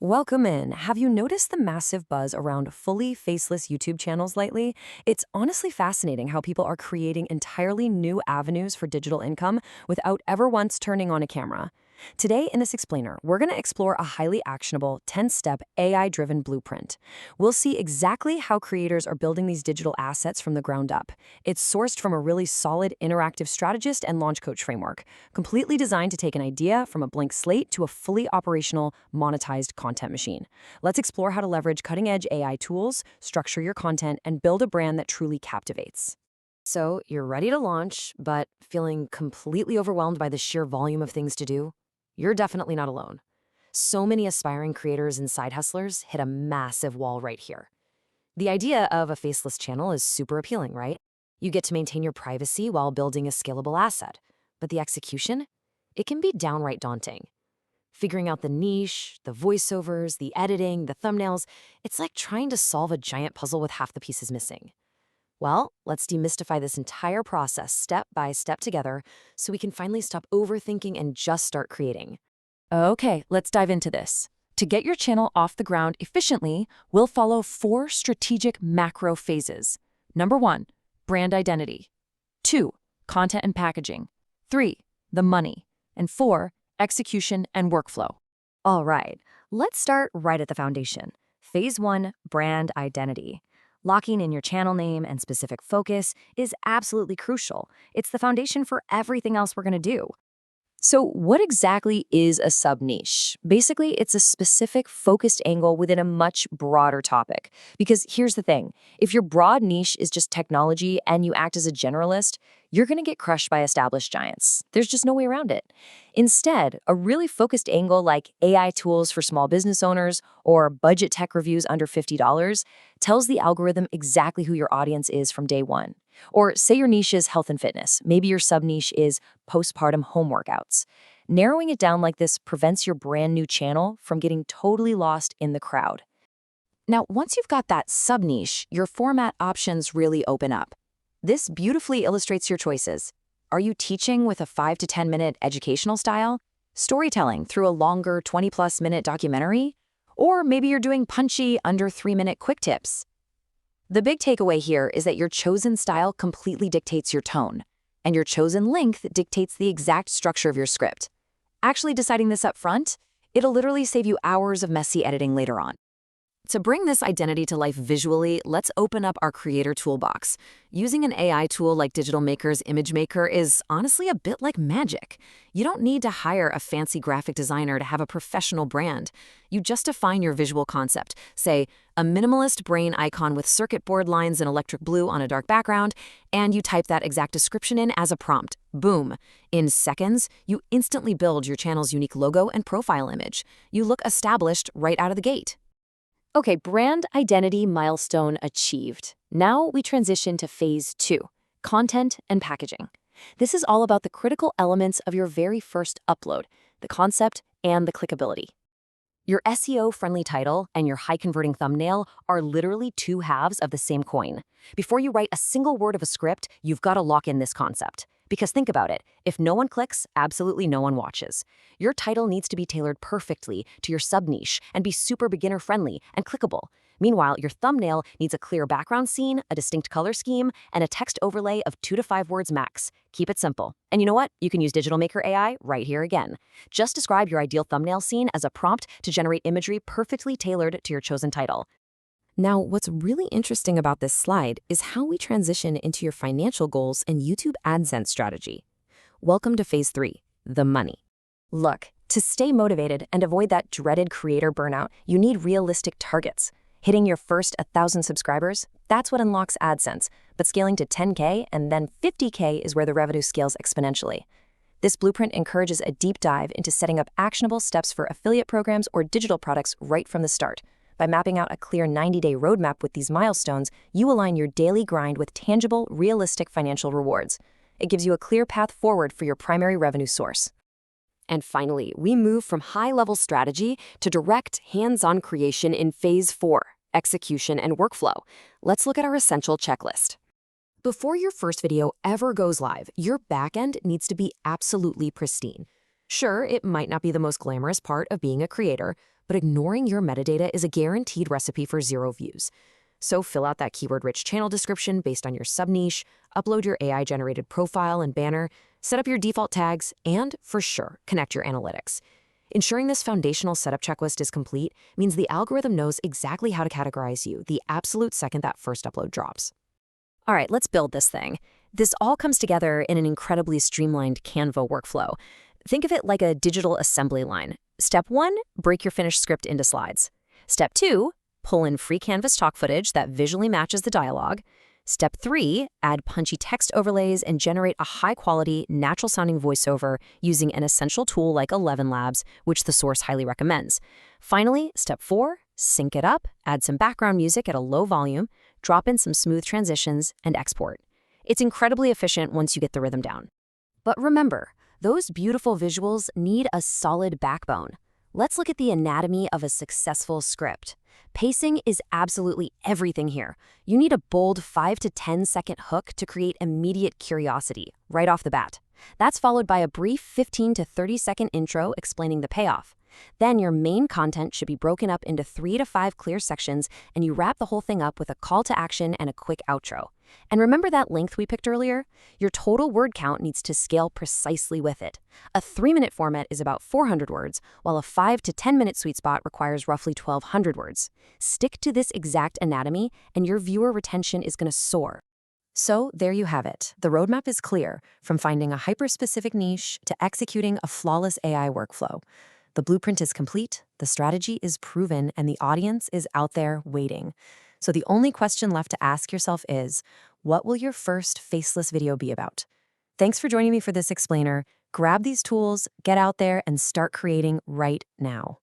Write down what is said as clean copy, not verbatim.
Welcome in. Have you noticed the massive buzz around fully faceless YouTube channels lately? It's honestly fascinating how people are creating entirely new avenues for digital income without ever once turning on a camera. Today, in this explainer, we're going to explore a highly actionable 10-step AI-driven blueprint. We'll see exactly how creators are building these digital assets from the ground up. It's sourced from a really solid interactive strategist and launch coach framework, completely designed to take an idea from a blank slate to a fully operational, monetized content machine. Let's explore how to leverage cutting-edge AI tools, structure your content, and build a brand that truly captivates. So, you're ready to launch, but feeling completely overwhelmed by the sheer volume of things to do? You're definitely not alone. So many aspiring creators and side hustlers hit a massive wall right here. The idea of a faceless channel is super appealing, right? You get to maintain your privacy while building a scalable asset. But the execution? It can be downright daunting. Figuring out the niche, the voiceovers, the editing, the thumbnails, it's like trying to solve a giant puzzle with half the pieces missing. Well, let's demystify this entire process step by step together so we can finally stop overthinking and just start creating. Okay, let's dive into this. To get your channel off the ground efficiently, we'll follow 4 strategic macro phases. Number 1, brand identity. 2, content and packaging. 3, the money. And 4, execution and workflow. All right, let's start right at the foundation. Phase 1, brand identity. Locking in your channel name and specific focus is absolutely crucial. It's the foundation for everything else we're going to do. So what exactly is a sub-niche? Basically, it's a specific focused angle within a much broader topic. Because here's the thing, if your broad niche is just technology and you act as a generalist, you're going to get crushed by established giants. There's just no way around it. Instead, a really focused angle like AI tools for small business owners or budget tech reviews under $50 tells the algorithm exactly who your audience is from day one. Or say your niche is health and fitness. Maybe your sub-niche is postpartum home workouts. Narrowing it down like this prevents your brand new channel from getting totally lost in the crowd. Now, once you've got that sub-niche, your format options really open up. This beautifully illustrates your choices. Are you teaching with a 5 to 10 minute educational style? Storytelling through a longer 20+ minute documentary? Or maybe you're doing punchy under 3-minute quick tips? The big takeaway here is that your chosen style completely dictates your tone, and your chosen length dictates the exact structure of your script. Actually deciding this up front, it'll literally save you hours of messy editing later on. To bring this identity to life visually, let's open up our creator toolbox. Using an AI tool like Digital Maker's Image Maker is honestly a bit like magic. You don't need to hire a fancy graphic designer to have a professional brand. You just define your visual concept. Say, a minimalist brain icon with circuit board lines in electric blue on a dark background, and you type that exact description in as a prompt. Boom. In seconds, you instantly build your channel's unique logo and profile image. You look established right out of the gate. Okay, brand identity milestone achieved. Now we transition to phase 2, content and packaging. This is all about the critical elements of your very first upload, the concept and the clickability. Your SEO-friendly title and your high-converting thumbnail are literally 2 halves of the same coin. Before you write a single word of a script, you've got to lock in this concept. Because think about it, if no one clicks, absolutely no one watches. Your title needs to be tailored perfectly to your sub-niche and be super beginner-friendly and clickable. Meanwhile, your thumbnail needs a clear background scene, a distinct color scheme, and a text overlay of 2 to 5 words max. Keep it simple. And you know what? You can use Digital Maker AI right here again. Just describe your ideal thumbnail scene as a prompt to generate imagery perfectly tailored to your chosen title. Now, what's really interesting about this slide is how we transition into your financial goals and YouTube AdSense strategy. Welcome to phase 3, the money. Look, to stay motivated and avoid that dreaded creator burnout, you need realistic targets. Hitting your first 1,000 subscribers, that's what unlocks AdSense, but scaling to 10K and then 50K is where the revenue scales exponentially. This blueprint encourages a deep dive into setting up actionable steps for affiliate programs or digital products right from the start. By mapping out a clear 90-day roadmap with these milestones, you align your daily grind with tangible, realistic financial rewards. It gives you a clear path forward for your primary revenue source. And finally, we move from high-level strategy to direct, hands-on creation in phase 4, execution and workflow. Let's look at our essential checklist. Before your first video ever goes live, your backend needs to be absolutely pristine. Sure, it might not be the most glamorous part of being a creator, but ignoring your metadata is a guaranteed recipe for zero views. So fill out that keyword-rich channel description based on your sub-niche, upload your AI-generated profile and banner, set up your default tags, and, for sure, connect your analytics. Ensuring this foundational setup checklist is complete means the algorithm knows exactly how to categorize you the absolute second that first upload drops. All right, let's build this thing. This all comes together in an incredibly streamlined Canva workflow. Think of it like a digital assembly line. Step 1, break your finished script into slides. Step 2, pull in free Canvas stock footage that visually matches the dialogue. Step 3, add punchy text overlays and generate a high-quality, natural-sounding voiceover using an essential tool like 11 Labs, which the source highly recommends. Finally, Step 4, sync it up, add some background music at a low volume, drop in some smooth transitions, and export. It's incredibly efficient once you get the rhythm down. But remember, those beautiful visuals need a solid backbone. Let's look at the anatomy of a successful script. Pacing is absolutely everything here. You need a bold 5 to 10 second hook to create immediate curiosity right off the bat. That's followed by a brief 15 to 30 second intro explaining the payoff. Then your main content should be broken up into 3 to 5 clear sections, and you wrap the whole thing up with a call to action and a quick outro. And remember that length we picked earlier? Your total word count needs to scale precisely with it. A 3-minute format is about 400 words, while a 5 to 10-minute sweet spot requires roughly 1,200 words. Stick to this exact anatomy, and your viewer retention is going to soar. So there you have it. The roadmap is clear, from finding a hyper-specific niche to executing a flawless AI workflow. The blueprint is complete, the strategy is proven, and the audience is out there waiting. So the only question left to ask yourself is, what will your first faceless video be about? Thanks for joining me for this explainer. Grab these tools, get out there, and start creating right now.